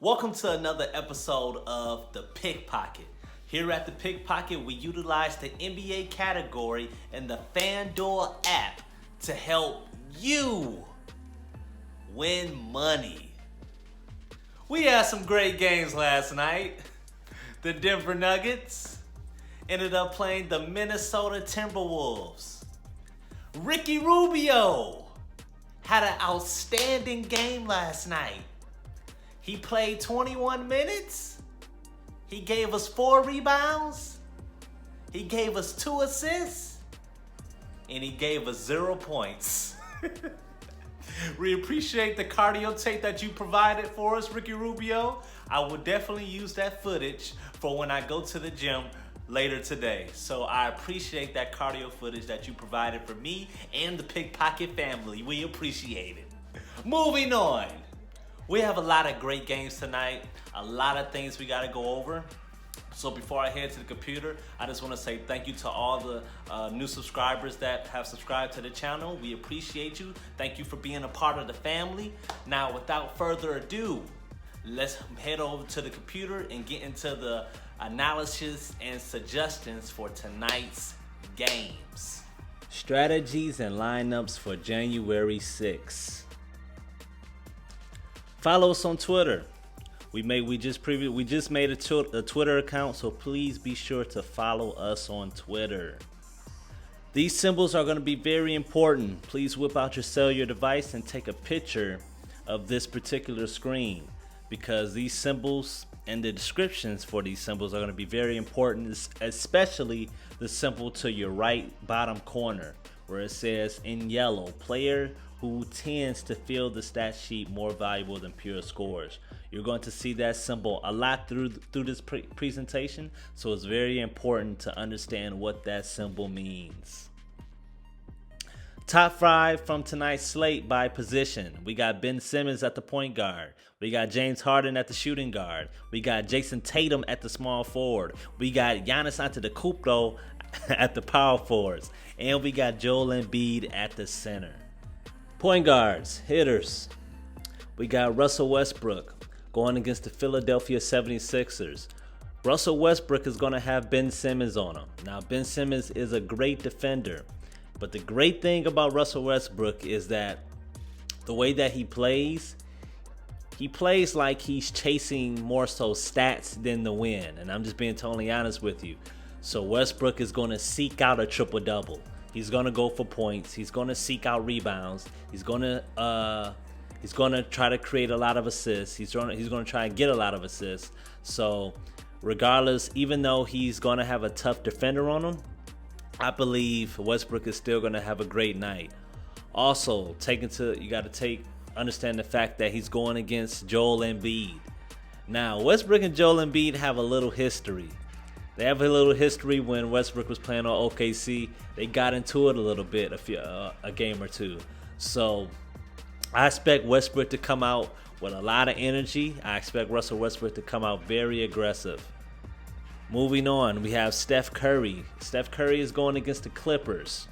Welcome to another episode of The Pickpocket. Here at The Pickpocket, we utilize the NBA category and the Fanduel app to help you win money. We had some great games last night. The Denver Nuggets ended up playing the Minnesota Timberwolves. Ricky Rubio had an outstanding game last night. He played 21 minutes. He gave us 4 rebounds. He gave us 2 assists. And he gave us 0 points. We appreciate the cardio tape that you provided for us, Ricky Rubio. I will definitely use that footage for when I go to the gym later today. So I appreciate that cardio footage that you provided for me and the Pickpocket family. We appreciate it. Moving on. We have a lot of great games tonight, a lot of things we got to go over. So before I head to the computer, I just want to say thank you to all the new subscribers that have subscribed to the channel. We appreciate you. Thank you for being a part of the family. Now, without further ado, let's head over to the computer and get into the analysis and suggestions for tonight's games. Strategies and lineups for January 6th. Follow us on Twitter. We just made a Twitter account, so please be sure to follow us on Twitter. These symbols are going to be very important. Please whip out your cellular device and take a picture of this particular screen, because these symbols and the descriptions for these symbols are going to be very important, especially the symbol to your right bottom corner where it says in yellow, player who tends to feel the stat sheet more valuable than pure scores. You're going to see that symbol a lot through this presentation, so it's very important to understand what that symbol means. Top 5 from tonight's slate by position. We got Ben Simmons at the point guard. We got James Harden at the shooting guard. We got Jason Tatum at the small forward. We got Giannis Antetokounmpo at the power forwards. And we got Joel Embiid at the center. Point guards, hitters. We got Russell Westbrook going against the Philadelphia 76ers. Russell Westbrook is going to have Ben Simmons on him. Now, Ben Simmons is a great defender, but the great thing about Russell Westbrook is that the way that he plays like he's chasing more so stats than the win. And I'm just being totally honest with you. So Westbrook is going to seek out a triple-double. He's going to go for points. He's going to seek out rebounds. He's going to try to create a lot of assists. He's going to try and get a lot of assists. So regardless, even though he's going to have a tough defender on him, I believe Westbrook is still going to have a great night. Also, understand the fact that he's going against Joel Embiid. Now, Westbrook and Joel Embiid have a little history. They have a little history. When Westbrook was playing on OKC, they got into it a little bit, a game or two. So I expect Westbrook to come out with a lot of energy. I expect Russell Westbrook to come out very aggressive. Moving on, we have Steph Curry. Steph Curry is going against the Clippers.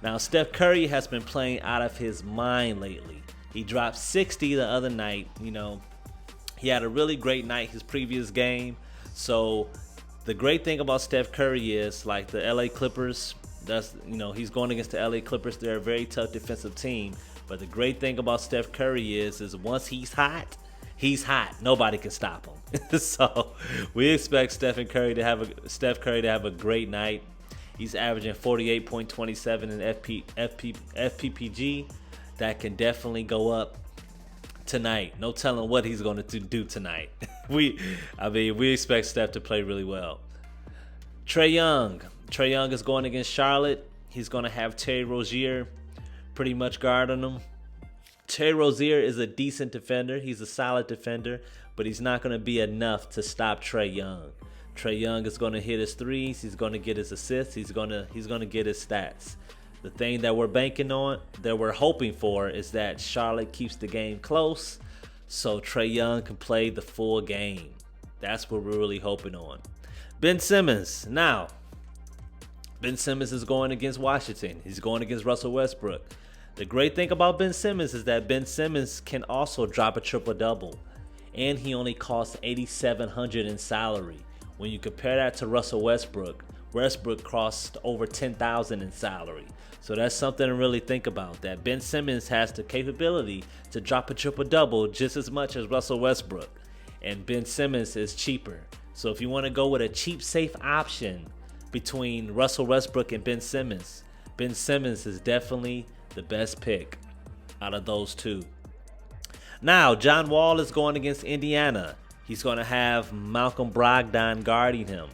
Now, Steph Curry has been playing out of his mind lately. He dropped 60 the other night. He had a really great night his previous game. So the great thing about Steph Curry is, like the LA Clippers, he's going against the LA Clippers. They're a very tough defensive team. But the great thing about Steph Curry is once he's hot, he's hot. Nobody can stop him. So we expect Steph Curry to have a great night. He's averaging 48.27 in FPPG. That can definitely go up tonight. No telling what he's going to do tonight. We expect Steph to play really well. Trae Young is going against Charlotte. He's going to have Terry Rozier pretty much guarding him. Terry Rozier is a decent defender. He's a solid defender, but he's not going to be enough to stop Trae Young. Trae Young is going to hit his threes. He's going to get his assists. He's going to get his stats. The thing that we're banking on, that we're hoping for, is that Charlotte keeps the game close so Trae Young can play the full game. That's what we're really hoping on. Ben Simmons. Now, Ben Simmons is going against Washington. He's going against Russell Westbrook. The great thing about Ben Simmons is that Ben Simmons can also drop a triple-double. and he only costs $8,700 in salary. When you compare that to Russell Westbrook, Westbrook cost over $10,000 in salary. So that's something to really think about, that Ben Simmons has the capability to drop a triple-double just as much as Russell Westbrook. And Ben Simmons is cheaper. So if you want to go with a cheap, safe option between Russell Westbrook and Ben Simmons is definitely the best pick out of those two. Now, John Wall is going against Indiana. He's going to have Malcolm Brogdon guarding him.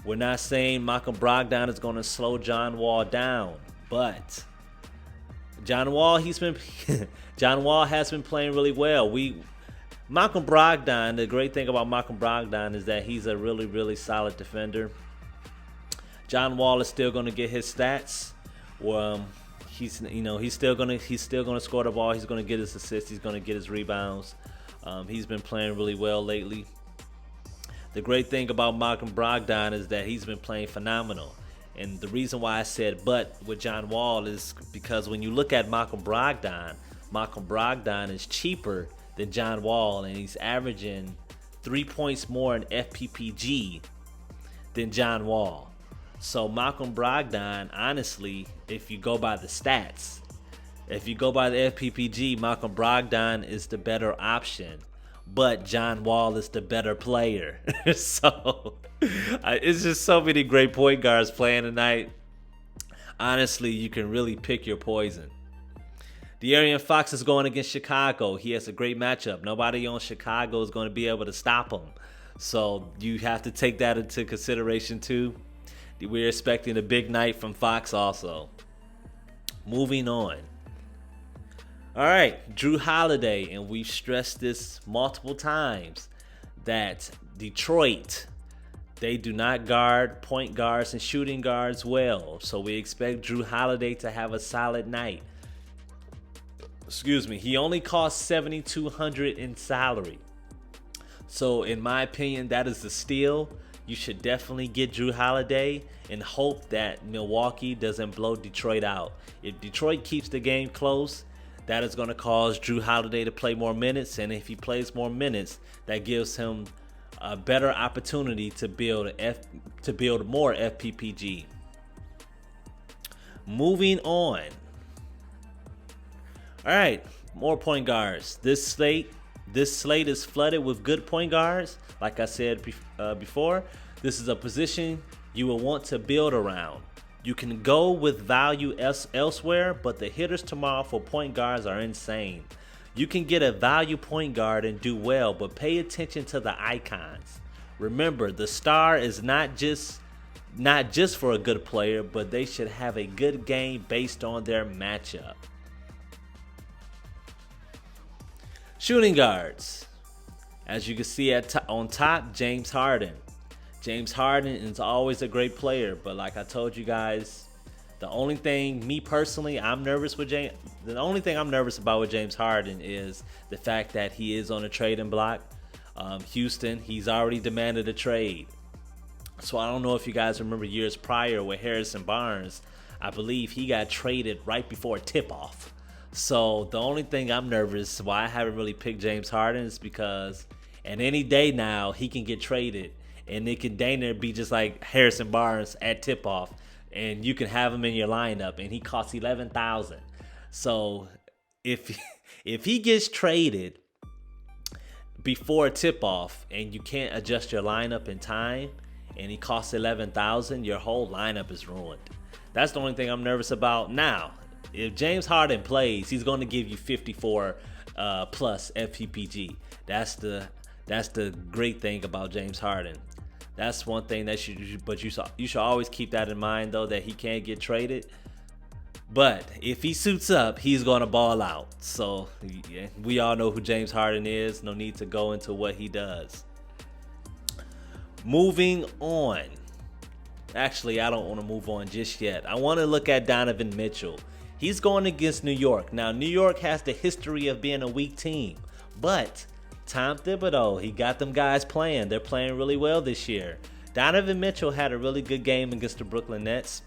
We're not saying Malcolm Brogdon is going to slow John Wall down, but John Wall has been playing really well. Malcolm Brogdon, the great thing about Malcolm Brogdon is that he's a really, really solid defender. John Wall is still going to get his stats. Well, he's still going to score the ball. He's going to get his assists. He's going to get his rebounds. He's been playing really well lately. The great thing about Malcolm Brogdon is that he's been playing phenomenal. And the reason why I said but with John Wall is because when you look at Malcolm Brogdon is cheaper than John Wall, and he's averaging 3 points more in FPPG than John Wall. So Malcolm Brogdon, honestly, if you go by the stats, if you go by the FPPG, Malcolm Brogdon is the better option. But John Wall is the better player. So it's just so many great point guards playing tonight. Honestly, you can really pick your poison. De'Aaron Fox is going against Chicago. He has a great matchup. Nobody on Chicago is going to be able to stop him. So you have to take that into consideration too. We're expecting a big night from Fox also. Moving on. All right, Drew Holiday, and we've stressed this multiple times, that Detroit, they do not guard point guards and shooting guards well. So we expect Drew Holiday to have a solid night. Excuse me, he only costs $7,200 in salary. So in my opinion, that is a steal. You should definitely get Drew Holiday and hope that Milwaukee doesn't blow Detroit out. If Detroit keeps the game close, that is going to cause Drew Holiday to play more minutes, and if he plays more minutes, that gives him a better opportunity to build more FPPG. Moving on. All right, more point guards. This slate is flooded with good point guards. Like I said before, this is a position you will want to build around. You can go with value elsewhere, but the hitters tomorrow for point guards are insane. You can get a value point guard and do well, but pay attention to the icons. Remember, the star is not just for a good player, but they should have a good game based on their matchup. Shooting guards. As you can see on top, James Harden. James Harden is always a great player, but like I told you guys, the only thing I'm nervous about with James Harden is the fact that he is on a trading block. Houston, he's already demanded a trade. So I don't know if you guys remember years prior with Harrison Barnes. I believe he got traded right before tip-off. So the only thing I'm nervous why I haven't really picked James Harden is because at any day now he can get traded, and it can be just like Harrison Barnes at tip-off, and you can have him in your lineup, and he costs $11,000. So if he gets traded before tip-off and you can't adjust your lineup in time, and he costs $11,000, your whole lineup is ruined. That's the only thing I'm nervous about. Now, if James Harden plays, he's going to give you 54 plus FPPG. That's the great thing about James Harden. That's one thing that you should always keep that in mind, though, that he can't get traded. But if he suits up, he's going to ball out. So yeah, we all know who James Harden is. No need to go into what he does. Moving on. Actually, I don't want to move on just yet. I want to look at Donovan Mitchell. He's going against New York. Now, New York has the history of being a weak team. But Tom Thibodeau, he got them guys playing. They're playing really well this year. Donovan Mitchell had a really good game against the Brooklyn Nets,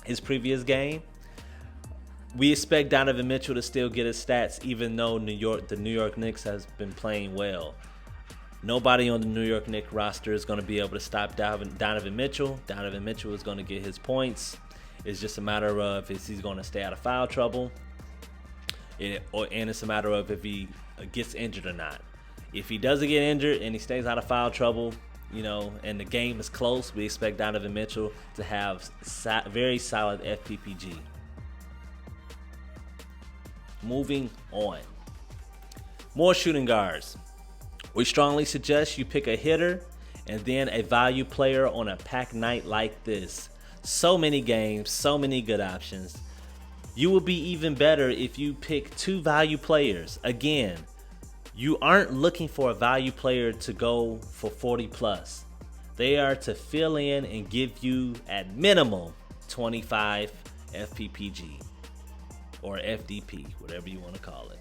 his previous game. We expect Donovan Mitchell to still get his stats, even though the New York Knicks has been playing well. Nobody on the New York Knicks roster is going to be able to stop Donovan Mitchell. Donovan Mitchell is going to get his points. It's just a matter of if he's going to stay out of foul trouble, and it's a matter of if he gets injured or not. If he doesn't get injured and he stays out of foul trouble, and the game is close, we expect Donovan Mitchell to have very solid FPPG. Moving on. More shooting guards. We strongly suggest you pick a hitter and then a value player on a packed night like this. So many games, so many good options. You will be even better if you pick 2 value players. Again, you aren't looking for a value player to go for 40 plus. They are to fill in and give you at minimum 25 FPPG or FDP, whatever you want to call it.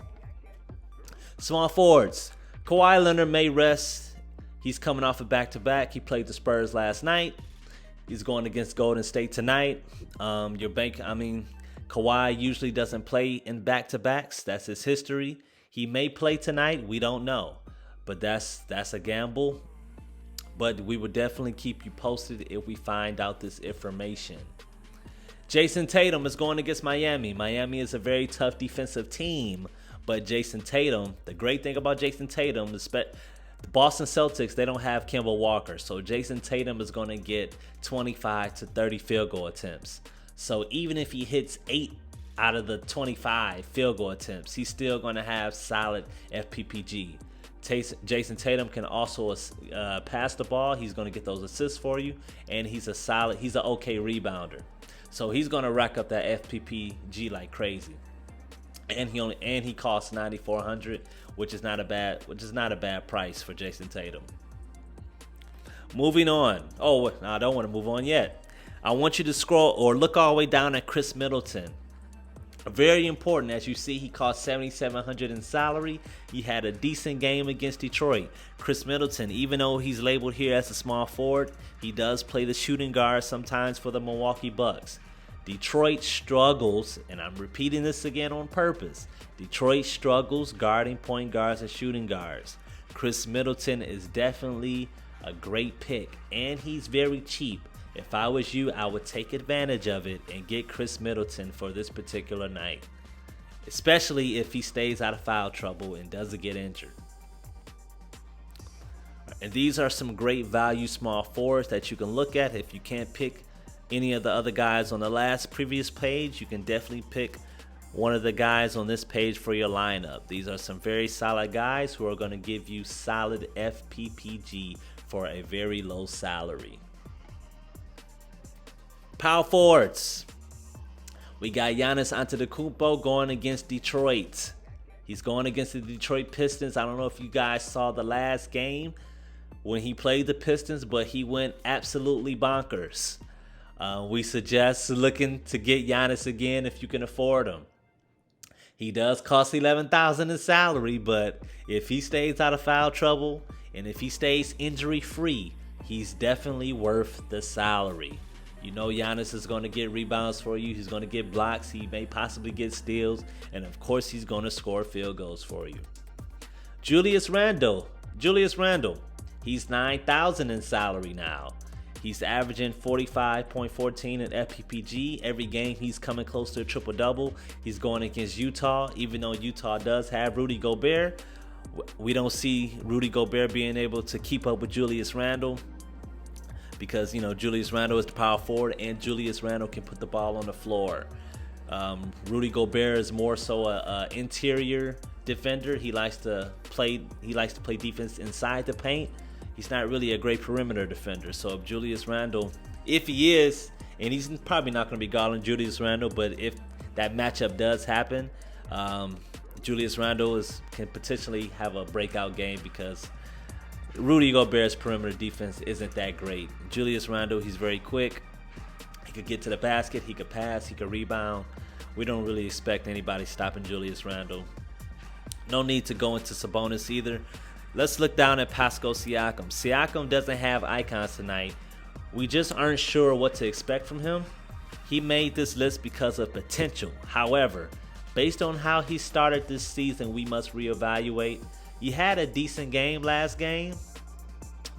Small forwards. Kawhi Leonard may rest. He's coming off a back-to-back. He played the Spurs last night. He's going against Golden State tonight. Kawhi usually doesn't play in back-to-backs. That's his history. He may play tonight. We don't know. But that's a gamble. But we will definitely keep you posted if we find out this information. Jason Tatum is going against Miami. Miami is a very tough defensive team. But Jason Tatum, the great thing about Jason Tatum is the Boston Celtics, they don't have Kemba Walker. So Jason Tatum is going to get 25 to 30 field goal attempts. So even if he hits 8 out of the 25 field goal attempts, he's still going to have solid FPPG. Jason Tatum can also pass the ball. He's going to get those assists for you. And he's an okay rebounder. So he's going to rack up that FPPG like crazy. And he costs $9,400, which is not a bad price for Jason Tatum. Moving on. Oh, no, I don't want to move on yet. I want you to scroll or look all the way down at Chris Middleton. Very important. As you see, he cost $7,700 in salary. He had a decent game against Detroit. Chris Middleton, even though he's labeled here as a small forward, he does play the shooting guard sometimes for the Milwaukee Bucks. Detroit struggles, and I'm repeating this again on purpose. Detroit struggles guarding point guards and shooting guards. Chris Middleton is definitely a great pick, and he's very cheap. If I was you, I would take advantage of it and get Chris Middleton for this particular night, especially if he stays out of foul trouble and doesn't get injured. And these are some great value small forwards that you can look at. If you can't pick any of the other guys on the previous page, you can definitely pick one of the guys on this page for your lineup. These are some very solid guys who are going to give you solid FPPG for a very low salary. Power forwards. We got Giannis Antetokounmpo going against Detroit. He's going against the Detroit Pistons. I don't know if you guys saw the last game when he played the Pistons, but he went absolutely bonkers. We suggest looking to get Giannis again if you can afford him. He does cost $11,000 in salary, but if he stays out of foul trouble and if he stays injury-free, he's definitely worth the salary. You know Giannis is going to get rebounds for you. He's going to get blocks. He may possibly get steals. And, of course, he's going to score field goals for you. Julius Randle. He's $9,000 in salary now. He's averaging 45.14 in FPPG. Every game he's coming close to a triple-double. He's going against Utah. Even though Utah does have Rudy Gobert, we don't see Rudy Gobert being able to keep up with Julius Randle. Because, Julius Randle is the power forward, and Julius Randle can put the ball on the floor. Rudy Gobert is more so a interior defender. He likes to play defense inside the paint. He's not really a great perimeter defender. So if Julius Randle, if he is, and he's probably not going to be guarding Julius Randle, but if that matchup does happen, Julius Randle can potentially have a breakout game because Rudy Gobert's perimeter defense isn't that great. Julius Randle, he's very quick. He could get to the basket. He could pass. He could rebound. We don't really expect anybody stopping Julius Randle. No need to go into Sabonis either. Let's look down at Pascal Siakam. Siakam doesn't have icons tonight. We just aren't sure what to expect from him. He made this list because of potential. However, based on how he started this season, we must reevaluate. He had a decent game last game,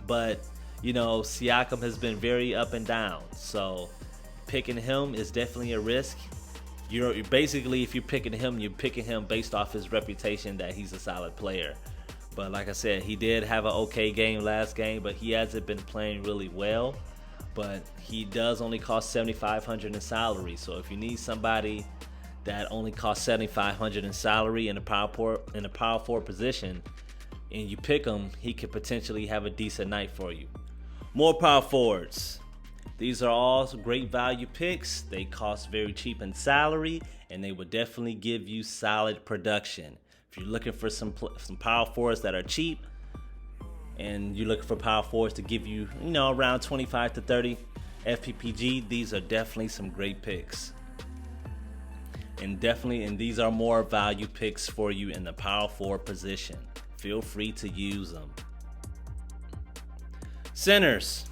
but Siakam has been very up and down. So picking him is definitely a risk. You're basically, if you're picking him, you're picking him based off his reputation that he's a solid player. But like I said, he did have an okay game last game, but he hasn't been playing really well. But he does only cost $7,500 in salary. So if you need somebody that only costs $7,500 in salary in a power forward position, and you pick him, he could potentially have a decent night for you. More power forwards. These are all great value picks. They cost very cheap in salary, and they will definitely give you solid production. If you're looking for some power forwards that are cheap, and you're looking for power forwards to give you, around 25 to 30 FPPG, these are definitely some great picks. And these are more value picks for you in the power forward position. Feel free to use them. Centers.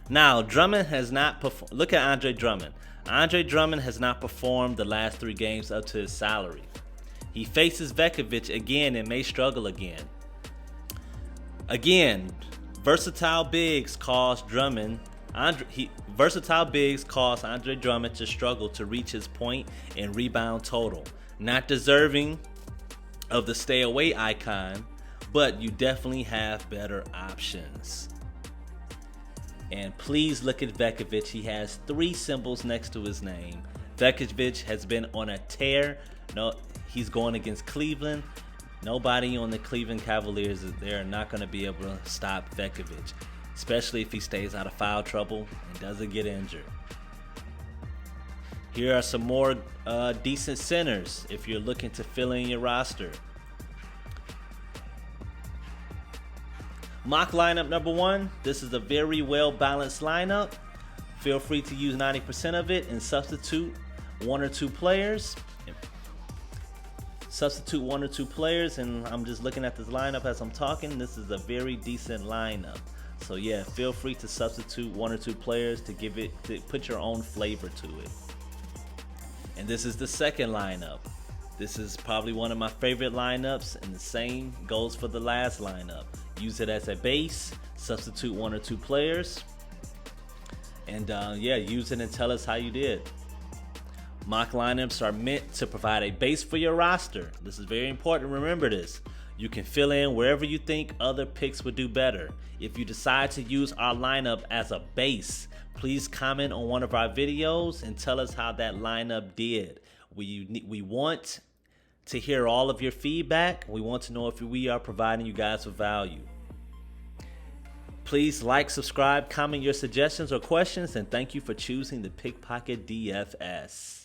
Now, Drummond has not performed. Look at Andre Drummond. Andre Drummond has not performed the last 3 games up to his salary. He faces Vekovic again and may struggle again. Again, versatile bigs cause Andre Drummond to struggle to reach his point and rebound total. Not deserving of the stay away icon, but you definitely have better options. And please look at Vekovic. He has 3 symbols next to his name. Vekovic has been on a tear. No, he's going against Cleveland. Nobody on the Cleveland Cavaliers, they're not going to be able to stop Vekovic, especially if he stays out of foul trouble and doesn't get injured. Here are some more decent centers if you're looking to fill in your roster. Mock lineup number 1. This is a very well balanced lineup. Feel free to use 90% of it and substitute 1 or 2 players. And I'm just looking at this lineup as I'm talking. This is a very decent lineup. So yeah, feel free to substitute 1 or 2 players to put your own flavor to it. And this is the second lineup. This is probably one of my favorite lineups, and the same goes for the last lineup. Use it as a base, substitute 1 or 2 players, and use it and tell us how you did. Mock lineups are meant to provide a base for your roster. This is very important. Remember this. You can fill in wherever you think other picks would do better. If you decide to use our lineup as a base, please comment on one of our videos and tell us how that lineup did. We want to hear all of your feedback. We want to know if we are providing you guys with value. Please like, subscribe, comment your suggestions or questions, and thank you for choosing the Pickpocket DFS.